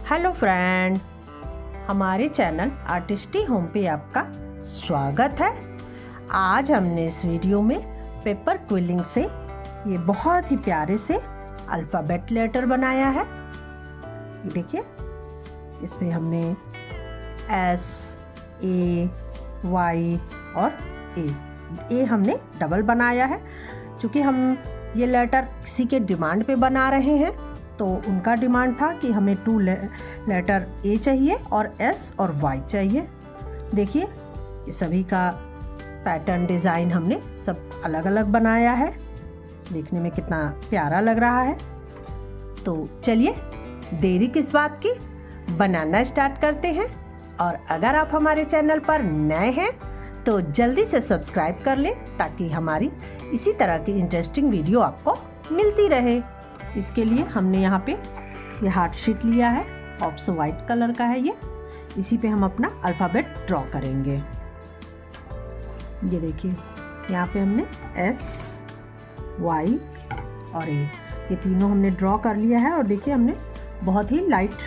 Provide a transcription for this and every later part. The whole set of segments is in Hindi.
हेलो फ्रेंड, हमारे चैनल आर्टिस्टी होम पे आपका स्वागत है। आज हमने इस वीडियो में पेपर क्विलिंग से ये बहुत ही प्यारे से अल्फ़ाबेट लेटर बनाया है। ये देखिए, इसमें हमने एस, ए, वाई और ए हमने डबल बनाया है। चूँकि हम ये लेटर किसी के डिमांड पे बना रहे हैं, तो उनका डिमांड था कि हमें 2 लेटर ए चाहिए और एस और वाई चाहिए। देखिए, ये सभी का पैटर्न डिज़ाइन हमने सब अलग अलग बनाया है। देखने में कितना प्यारा लग रहा है। तो चलिए, देरी किस बात की, बनाना स्टार्ट करते हैं। और अगर आप हमारे चैनल पर नए हैं तो जल्दी से सब्सक्राइब कर लें, ताकि हमारी इसी तरह की इंटरेस्टिंग वीडियो आपको मिलती रहे। इसके लिए हमने यहाँ पे ये हार्ट शीट लिया है, ऑप्सो वाइट कलर का है ये। इसी पे हम अपना अल्फ़ाबेट ड्रॉ करेंगे। ये देखिए, यहाँ पे हमने एस, वाई और ए, ये तीनों हमने ड्रॉ कर लिया है। और देखिए, हमने बहुत ही लाइट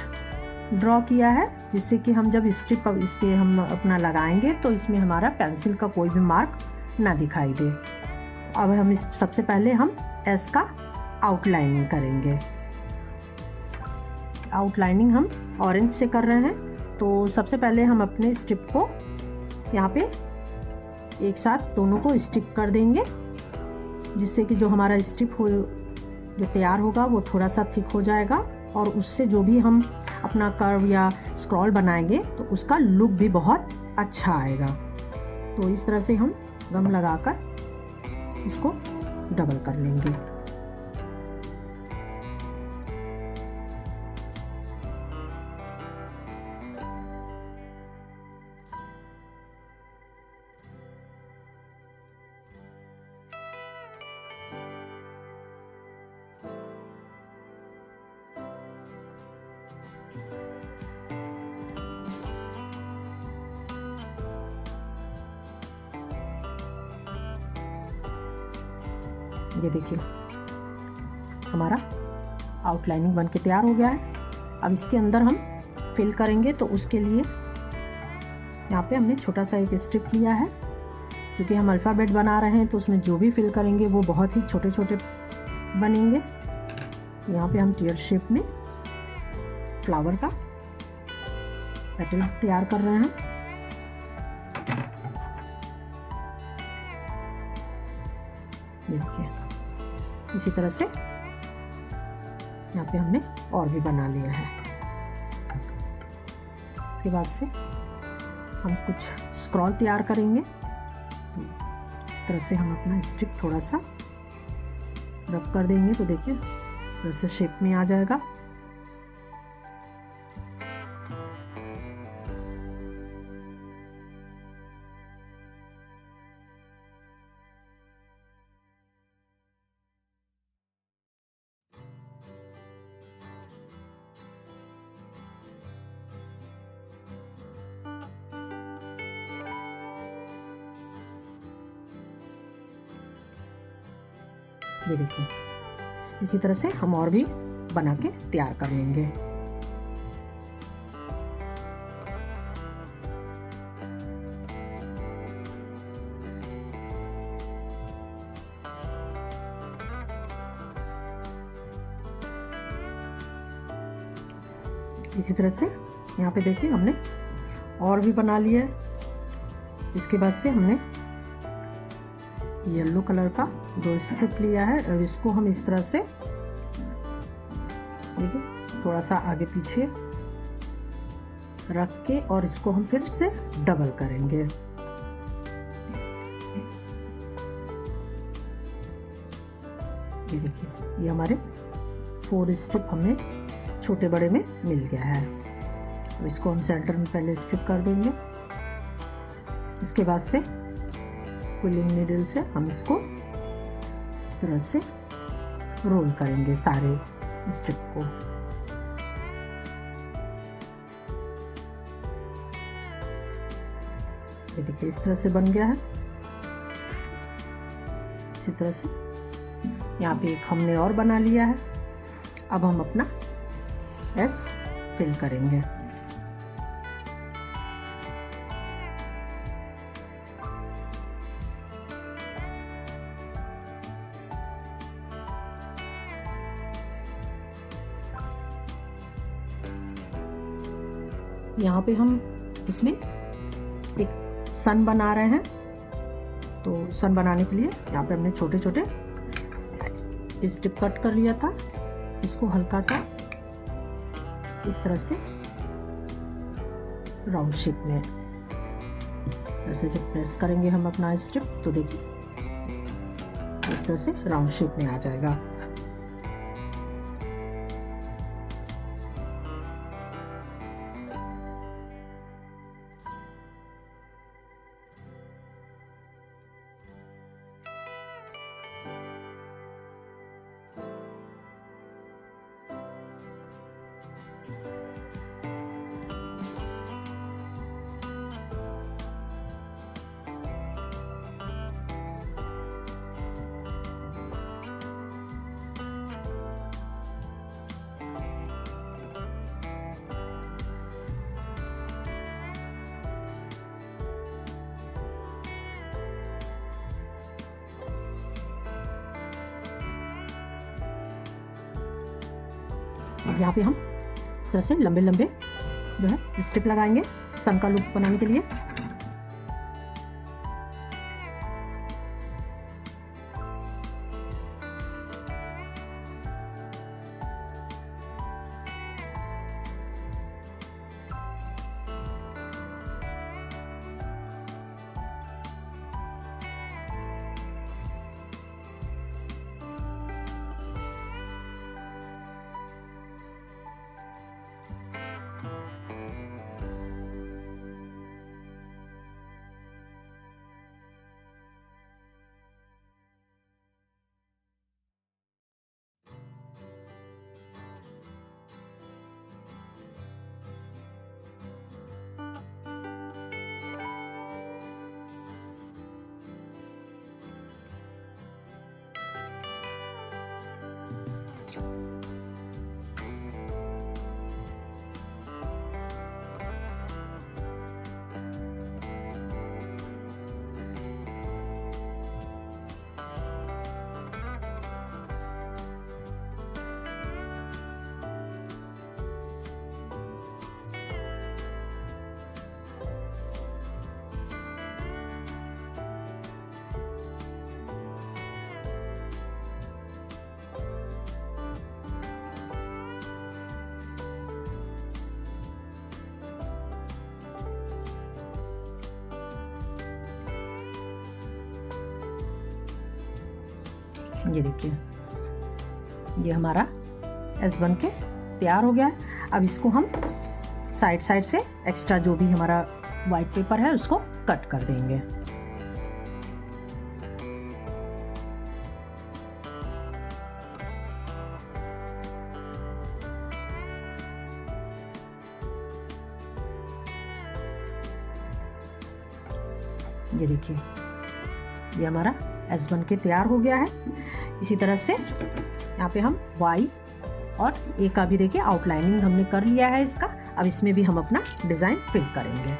ड्रॉ किया है, जिससे कि हम जब स्ट्रिप इस पे हम अपना लगाएंगे तो इसमें हमारा पेंसिल का कोई भी मार्क ना दिखाई दे। अब हम सबसे पहले हम एस का आउटलाइनिंग करेंगे। आउटलाइनिंग हम ऑरेंज से कर रहे हैं। तो सबसे पहले हम अपने स्ट्रिप को यहाँ पे एक साथ दोनों को स्टिक कर देंगे, जिससे कि जो हमारा स्ट्रिप जो तैयार होगा वो थोड़ा सा थिक हो जाएगा, और उससे जो भी हम अपना कर्व या स्क्रॉल बनाएंगे तो उसका लुक भी बहुत अच्छा आएगा। तो इस तरह से हम गम लगाकर इसको डबल कर लेंगे। ये देखिए, हमारा आउटलाइनिंग बन के तैयार हो गया है। अब इसके अंदर हम फिल करेंगे, तो उसके लिए यहाँ पे हमने छोटा सा एक स्ट्रिप लिया है। क्योंकि हम अल्फ़ाबेट बना रहे हैं, तो उसमें जो भी फिल करेंगे वो बहुत ही छोटे छोटे बनेंगे। यहाँ पे हम टीयर शेप में फ्लावर का पैटर्न तैयार कर रहे हैं। देखिए, इसी तरह से यहाँ पे हमने और भी बना लिया है। इसके बाद से हम कुछ स्क्रॉल तैयार करेंगे। तो इस तरह से हम अपना स्ट्रिप थोड़ा सा रब कर देंगे, तो देखिए इस तरह से शेप में आ जाएगा। ये देखिए, इसी तरह से हम और भी बना के तैयार कर लेंगे। इसी तरह से यहाँ पे देखिए, हमने और भी बना लिया है। इसके बाद से हमने येलो कलर का जो स्ट्रिप लिया है, और इसको हम इस तरह से देखिए थोड़ा सा आगे पीछे रख के, और इसको हम फिर से डबल करेंगे। ये देखिए, ये हमारे 4 स्ट्रिप हमें छोटे बड़े में मिल गया है। तो इसको हम सेंटर में पहले स्ट्रिप कर देंगे। इसके बाद से क्विलिंग नीडल से हम इसको इस तरह से रोल करेंगे सारे स्ट्रिप को। ये देखिए, इस तरह से बन गया है। इसी तरह से यहाँ पे एक हमने और बना लिया है। अब हम अपना एस फिल करेंगे। यहाँ पे हम इसमें एक सन बना रहे हैं, तो सन बनाने के लिए यहाँ पे हमने छोटे छोटे स्ट्रिप कट कर लिया था। इसको हल्का सा इस तरह से राउंड शेप में ऐसे जब प्रेस करेंगे हम अपना स्ट्रिप, तो देखिए इस तरह से राउंड शेप में आ जाएगा। अब यहाँ पे हम इस तरह से लंबे लंबे जो है स्ट्रिप लगाएंगे सन का लुक बनाने के लिए। ये देखिए ये हमारा एस बन के तैयार हो गया है। अब इसको हम साइड साइड से एक्स्ट्रा जो भी हमारा वाइट पेपर है उसको कट कर देंगे। ये देखिए ये हमारा एस बन के तैयार हो गया है। इसी तरह से यहाँ पे हम वाई और ए का भी देखिए आउटलाइनिंग हमने कर लिया है इसका। अब इसमें भी हम अपना डिज़ाइन फिल करेंगे।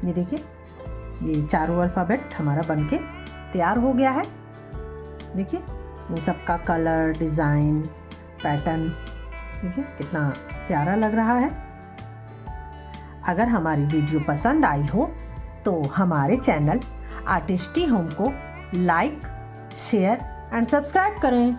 ये देखिए, ये चारों अल्फ़ाबेट हमारा बनके तैयार हो गया है। देखिए इन सब का कलर, डिज़ाइन, पैटर्न देखिए कितना प्यारा लग रहा है। अगर हमारी वीडियो पसंद आई हो तो हमारे चैनल आर्टिस्टी होम को लाइक, शेयर एंड सब्सक्राइब करें।